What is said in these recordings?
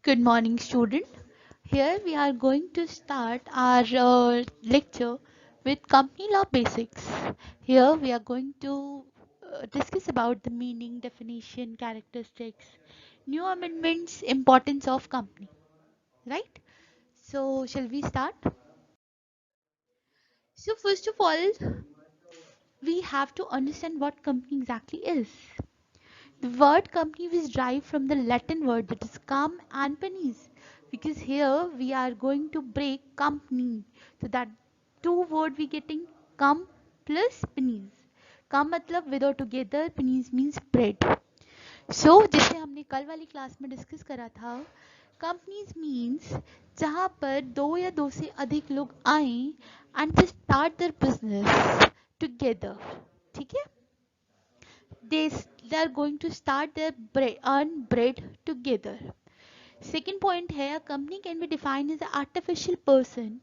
Good morning, student. Here we are going to start our lecture with company law basics. Here we are going to discuss about the meaning, definition, characteristics, new amendments, importance of company. Right? So, shall we start? So, first of all, we have to understand what company exactly is. The word company was derived from the Latin word that is cum and pennies, because here we are going to break company. So that two word we getting cum plus pennies. Cum मतलब with or together, pennies means bread. So जैसे हमने कल वाली class में discuss करा था, companies means जहाँ पर दो या दो से अधिक लोग आए and they start their business together. ठीक है, they they are going to start their earn bread together. Second point है, a company can be defined as an artificial person,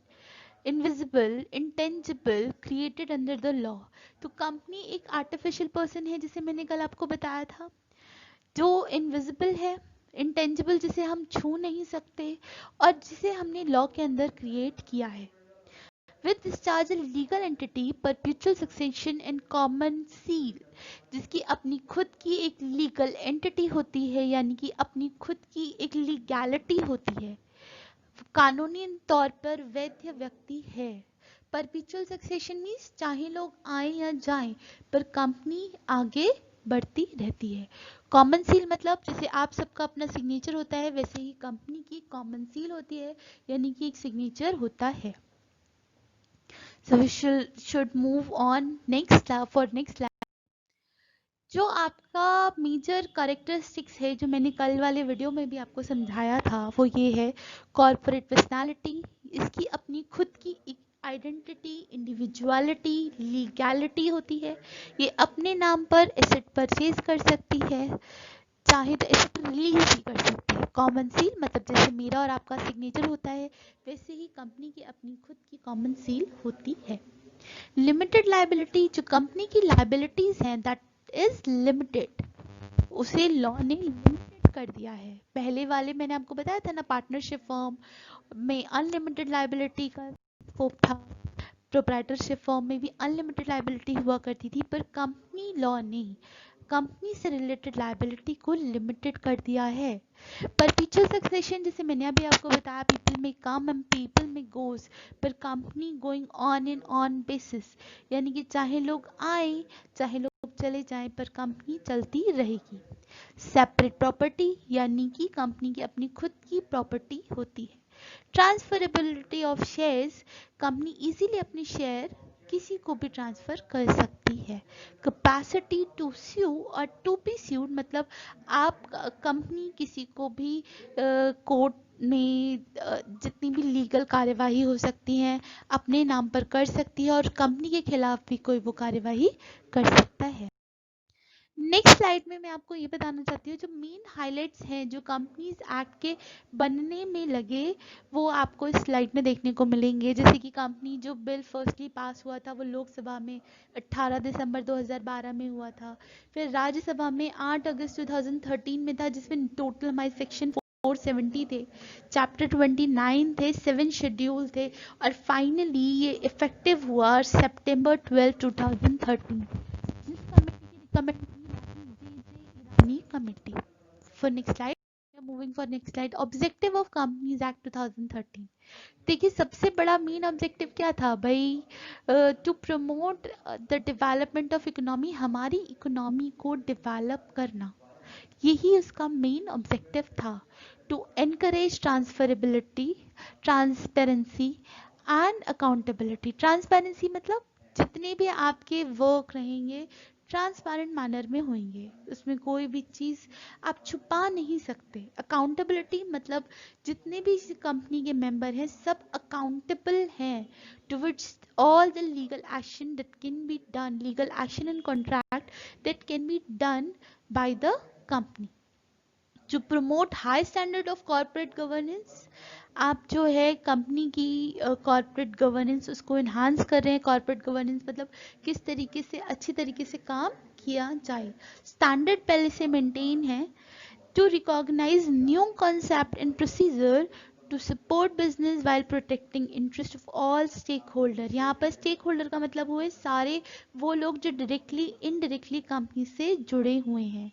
invisible, intangible, created under the law. तो company एक artificial person है, जिसे मैंने कल आपको बताया था, जो इनविजिबल है, इंटेंजिबल, जिसे हम छू नहीं सकते, और जिसे हमने लॉ के अंदर क्रिएट किया है. With discharge a legal entity, perpetual succession and common seal, जिसकी अपनी खुद की एक लीगल एंटिटी होती है, यानी कि अपनी खुद की एक लीगैलिटी होती है, कानूनी तौर पर वैध व्यक्ति है. परपिचुअल सक्सेशन मीन्स चाहे लोग आए या जाएं, पर कंपनी आगे बढ़ती रहती है. कॉमन सील मतलब जैसे आप सबका अपना सिग्नेचर होता है, वैसे ही कंपनी की कॉमन सील होती है, यानी कि एक सिग्नेचर होता है. So we should move on for next slide. जो आपका मेजर करेक्टरिस्टिक्स है, जो मैंने कल वाले वीडियो में भी आपको समझाया था, वो ये है. कॉर्पोरेट पर्सनालिटी, इसकी अपनी खुद की एक आइडेंटिटी, इंडिविजुअलिटी, लीगैलिटी होती है. ये अपने नाम पर एसेट परचेज कर सकती है, चाहे तो एसेट रिलीज भी कर सकती है. कॉमन सील मतलब जैसे मेरा और आपका सिग्नेचर होता है, वैसे ही कंपनी की अपनी खुद की कॉमन सील होती है. लिमिटेड लाइबिलिटी, जो कंपनी की लाइबिलिटीज हैं, दैट इज लिमिटेड, उसे लॉ ने लिमिटेड कर दिया है. पहले वाले मैंने आपको बताया था ना, पार्टनरशिप फर्म में अनलिमिटेड लाइबिलिटी का स्कोप था, प्रोप्राइटरशिप फर्म में भी अनलिमिटेड लाइबिलिटी हुआ करती थी, पर कंपनी लॉ ने कंपनी से रिलेटेड लाइबिलिटी को लिमिटेड कर दिया है. परपीचुअल सक्सेशन, जैसे मैंने अभी आपको बताया, पीपल में कम एंड पीपल में गोज, पर company going on and on basis, यानी कि चाहे लोग आए चाहे लोग चले जाएं, पर कंपनी चलती रहेगी. सेपरेट प्रॉपर्टी, यानी कि कंपनी की अपनी खुद की प्रॉपर्टी होती है. Transferability of shares, company easily अपने शेयर किसी को भी ट्रांसफर कर सकती है. कैपेसिटी टू स्यू और टू बी स्यूड, मतलब आप कंपनी किसी को भी कोर्ट में जितनी भी लीगल कार्यवाही हो सकती हैं अपने नाम पर कर सकती है, और कंपनी के खिलाफ भी कोई वो कार्यवाही कर सकता है. नेक्स्ट स्लाइड में मैं आपको ये बताना चाहती हूँ, जो मेन हाइलाइट्स हैं जो कंपनीज एक्ट के बनने में लगे, वो आपको इस स्लाइड में देखने को मिलेंगे. जैसे कि कंपनी जो बिल फर्स्टली पास हुआ था, वो लोकसभा में 18 दिसंबर 2012 में हुआ था. फिर राज्यसभा में 8 अगस्त 2013 में था, जिसमें टोटल हमारे सेक्शन 470 थे, चैप्टर 29 थे, 7 शेड्यूल थे, और फाइनली ये इफेक्टिव हुआ सितंबर 12 2013. जिस कमेटी की recommend committee. For next slide, we are moving for next slide. Objective of Companies Act 2013. देखिए, सबसे बड़ा मेन ऑब्जेक्टिव क्या था भाई? To promote the development of economy, हमारी इकोनॉमी को डेवलप करना, यही उसका मेन ऑब्जेक्टिव था. To encourage transferability, transparency and accountability. Transparency मतलब जितने भी आपके वर्क रहेंगे ट्रांसपेरेंट मैनर में होंगे, उसमें कोई भी चीज़ आप छुपा नहीं सकते. अकाउंटेबिलिटी मतलब जितने भी कंपनी के मेंबर हैं सब अकाउंटेबल हैं towards all the legal action that can be done, legal action and contract that can be done by the company. To promote high standard of corporate governance, आप जो है कंपनी की corporate governance उसको enhance कर रहे हैं. Corporate governance मतलब किस तरीके से अच्छी तरीके से काम किया जाए. स्टैंडर्ड पहले से मेंटेन है. to recognize new concept and procedure to support business while protecting interest of all stakeholder. यहाँ पर stakeholder का मतलब हुए सारे वो लोग जो directly indirectly कंपनी से जुड़े हुए हैं,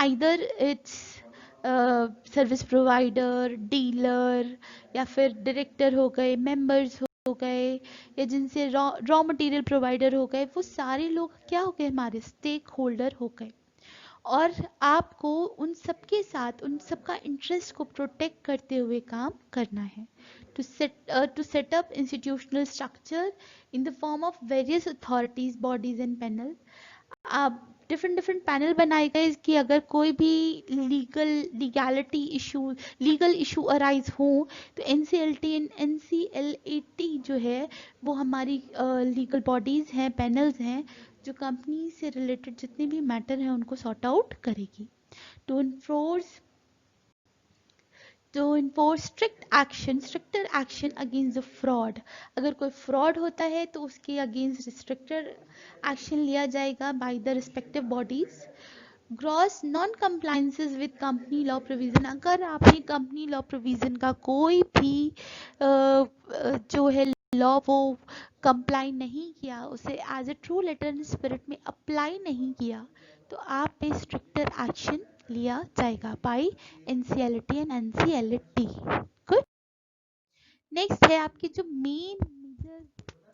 either it's service provider, dealer, या फिर डायरेक्टर हो गए, मेंबर्स हो गए, या जिनसे रॉ मटेरियल प्रोवाइडर हो गए, वो सारे लोग क्या हो गए, हमारे स्टेक होल्डर हो गए। और आपको उन सबके साथ उन सबका इंटरेस्ट को प्रोटेक्ट करते हुए काम करना है। To set up institutional structure in the form of various authorities, bodies and panel. आप डिफरेंट डिफरेंट पैनल बनाए गए कि अगर कोई भी लीगल इशू अराइज हो तो एनसीएलटी एंड एनसीएलएटी जो है वो हमारी लीगल बॉडीज हैं, पैनल्स हैं, जो कंपनी से रिलेटेड जितने भी मैटर हैं उनको सॉर्ट आउट करेगी। To enforce stricter action against the fraud. अगर कोई फ्रॉड होता है तो उसके अगेंस्ट स्ट्रिक्टर एक्शन लिया जाएगा by the respective bodies. Gross non compliances with company law provision. अगर आपने कंपनी लॉ प्रोविजन का कोई भी जो है लॉ वो कंप्लाई नहीं किया, उसे as a true letter and spirit में अप्लाई नहीं किया, तो आप पे स्ट्रिक्टर एक्शन लिया जाएगा by NCLT and NCLT. Good. Next है आपकी जो मेन मेजर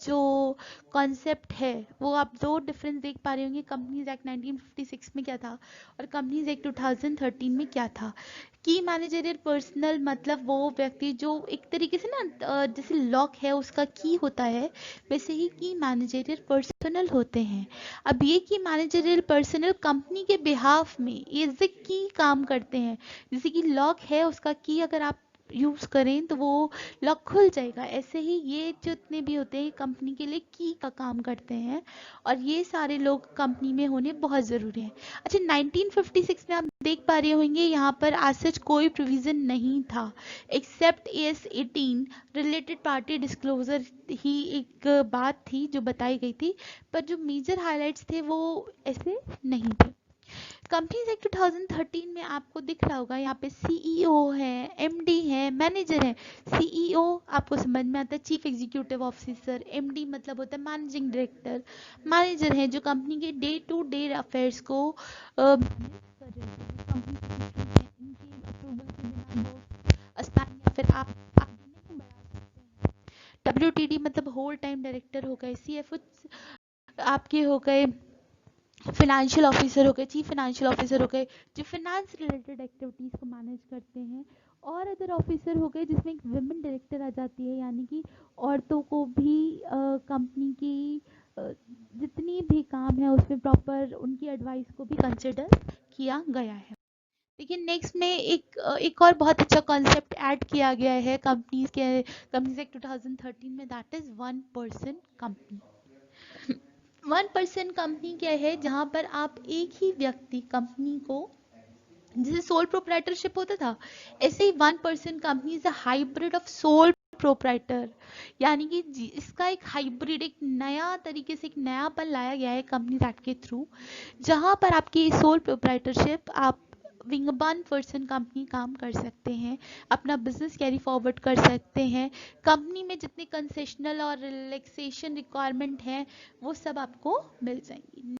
जो कॉन्सेप्ट है, वो आप दो डिफरेंस देख पा रहे होंगे, कंपनीज एक्ट 1956 में क्या था और कंपनीज एक्ट 2013 में क्या था। की मैनेजरियल पर्सनल मतलब वो व्यक्ति जो एक तरीके से ना जैसे लॉक है उसका की होता है, वैसे ही की मैनेजरियल पर्सनल होते हैं। अब ये की मैनेजरियल पर्सनल कंपनी के बिहाफ में एज ए की काम करते हैं। जैसे कि लॉक है, उसका की अगर आप यूज करें तो वो लॉक खुल जाएगा, ऐसे ही ये जितने भी होते हैं कंपनी के लिए की का काम करते हैं, और ये सारे लोग कंपनी में होने बहुत ज़रूरी है। अच्छा, 1956 में आप देख पा रहे होंगे यहाँ पर आज सच कोई प्रोविज़न नहीं था except S 18 related party disclosure ही एक बात थी जो बताई गई थी, पर जो मेजर हाइलाइट्स थे वो ऐसे नहीं थे। कंपनीज एक्ट 2013 में आपको दिख रहा होगा यहाँ पे सीईओ है, एमडी है, मैनेजर है। सीईओ आपको समझ में आता है चीफ एग्जीक्यूटिव ऑफिसर, एमडी मतलब होता है मैनेजिंग डायरेक्टर, मैनेजर है जो कंपनी के डे टू डे अफेयर्स को फिर आप डब्ल्यूटीडी मतलब होल टाइम डायरेक्टर हो गए, सीएफओ आपके हो गए, फाइनेंशियल ऑफिसर हो गए, चीफ फाइनेंशियल ऑफिसर हो गए जो फाइनेंस रिलेटेड एक्टिविटीज़ को मैनेज करते हैं, और अदर ऑफिसर हो गए जिसमें एक विमेन डायरेक्टर आ जाती है, यानी कि औरतों को भी कंपनी की जितनी भी काम है उसमें प्रॉपर उनकी एडवाइस को भी कंसिडर किया गया है। लेकिन नेक्स्ट में एक और बहुत अच्छा कॉन्सेप्ट ऐड किया गया है कंपनीज एक्ट 2013 में, that is one person company. One person company क्या है, जहां पर आप एक ही व्यक्ति कंपनी को, जैसे सोल प्रोप्राइटरशिप होता था, ऐसे ही one person company is a hybrid of sole proprietor, यानी कि इसका एक हाइब्रिड, एक नया तरीके से एक नयापन लाया गया है कंपनी एक्ट के थ्रू, जहां पर आपकी सोल प्रोप्राइटरशिप आप विंग वन पर्सन कंपनी काम कर सकते हैं, अपना बिजनेस कैरी फॉरवर्ड कर सकते हैं, कंपनी में जितने कंसेशनल और रिलैक्सेशन रिक्वायरमेंट हैं वो सब आपको मिल जाएंगी।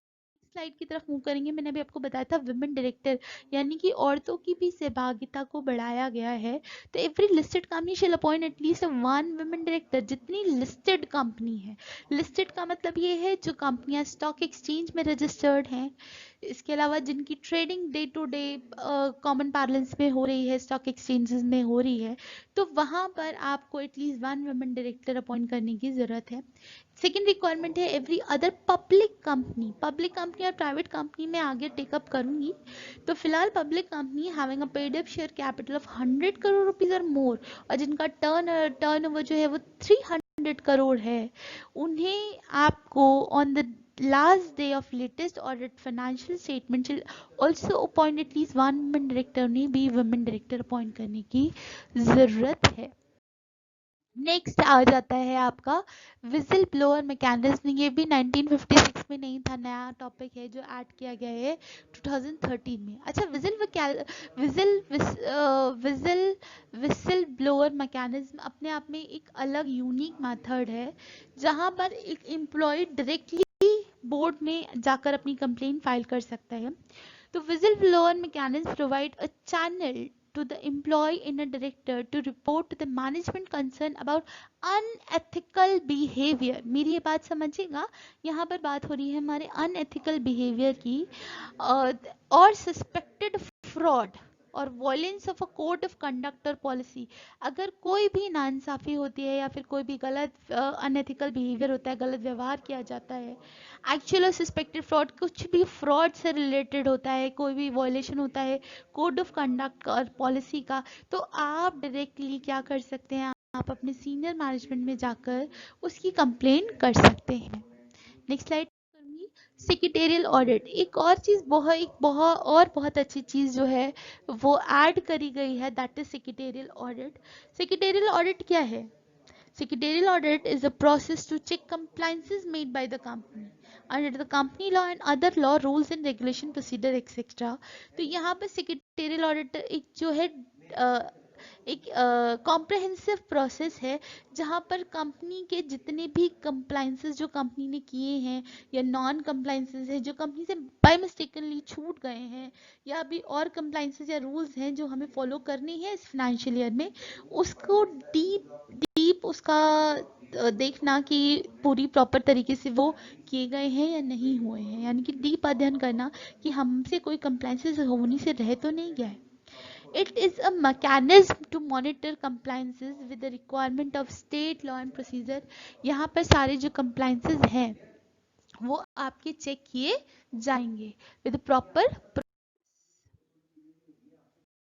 स्लाइड की तरफ मूव करेंगे। मैंने अभी आपको बताया था विमेन डायरेक्टर, यानी कि औरतों की भी सहभागिता को बढ़ाया गया है। तो every listed company shall appoint at least one women director. जितनी लिस्टेड कंपनी है, लिस्टेड का मतलब ये है जो कंपनियां स्टॉक एक्सचेंज में रजिस्टर्ड हैं, इसके अलावा जिनकी trading day to day common parlance में हो रही है, स्टॉक एक्सचेंजेस में हो रही है, तो वहां पर आपको at least one women director appoint करने की जरूरत है। सेकेंड रिक्वायरमेंट है एवरी अदर पब्लिक कंपनी और प्राइवेट कंपनी में आगे टेकअप करूंगी। तो फिलहाल public company having a paid up share capital of 100 crore rupees और मोर, और जिनका टर्नओवर जो है वो 300 करोड़ है, उन्हें आपको on the last day of latest audit financial statement shall also appoint at least one women director, उन्हें भी women director अपॉइंट करने की जरूरत है। नेक्स्ट आ जाता है आपका विजिल ब्लोअर मैकेनिज्म। ये भी 1956 में नहीं था, नया टॉपिक है जो ऐड किया गया है 2013 में। अच्छा, vigil vigil vigil blower mechanism अपने आप में एक अलग यूनिक मेथड है, जहां पर एक एम्प्लॉय डायरेक्टली बोर्ड में जाकर अपनी कंप्लेंट फाइल कर सकता है। तो whistleblower mechanisms provide a channel to the employee in a director to report to the management concern about unethical behavior। मेरी ये बात समझिएगा, यहाँ पर बात हो रही है हमारे unethical behavior की, और suspected fraud और violence of a code of conduct और पॉलिसी। अगर कोई भी नाइंसाफ़ी होती है या फिर कोई भी गलत अनएथिकल बिहेवियर होता है, गलत व्यवहार किया जाता है, एक्चुअल और सस्पेक्टेड फ्रॉड, कुछ भी फ्रॉड से रिलेटेड होता है, कोई भी वॉयलेशन होता है कोड ऑफ कंडक्ट और पॉलिसी का, तो आप डायरेक्टली क्या कर सकते हैं, आप अपने सीनियर मैनेजमेंट में जाकर उसकी कंप्लेंट कर सकते हैं। नेक्स्ट स्लाइड करूंगी। सेक्रेटेरियल ऑडिट, एक और चीज़, बहुत अच्छी चीज़ जो है वो ऐड करी गई है, that is secretarial audit. Secretarial audit क्या है? Secretarial audit is a process to check compliances made by the company under the company law and other law rules and regulation procedure etc। तो यहाँ पर secretarial audit एक जो है एक comprehensive process है, जहाँ पर कंपनी के जितने भी कंप्लाइंसेस जो कंपनी ने किए हैं या नॉन कंप्लाइंसेस हैं जो कंपनी से बाय मिस्टेकनली छूट गए हैं, या अभी और कंप्लाइंसेस या रूल्स हैं जो हमें फॉलो करनी है इस फाइनेंशियल ईयर में, उसको डीप उसका देखना कि पूरी प्रॉपर तरीके से वो किए गए हैं या नहीं हुए हैं, यानी कि डीप अध्ययन करना कि हमसे कोई कंप्लाइंसेस होने से रह तो नहीं गया है। It is a mechanism to monitor compliances with the requirement of state law and procedure। यहाँ पर सारे जो compliances हैं वो आपके चेक किए जाएंगे with the proper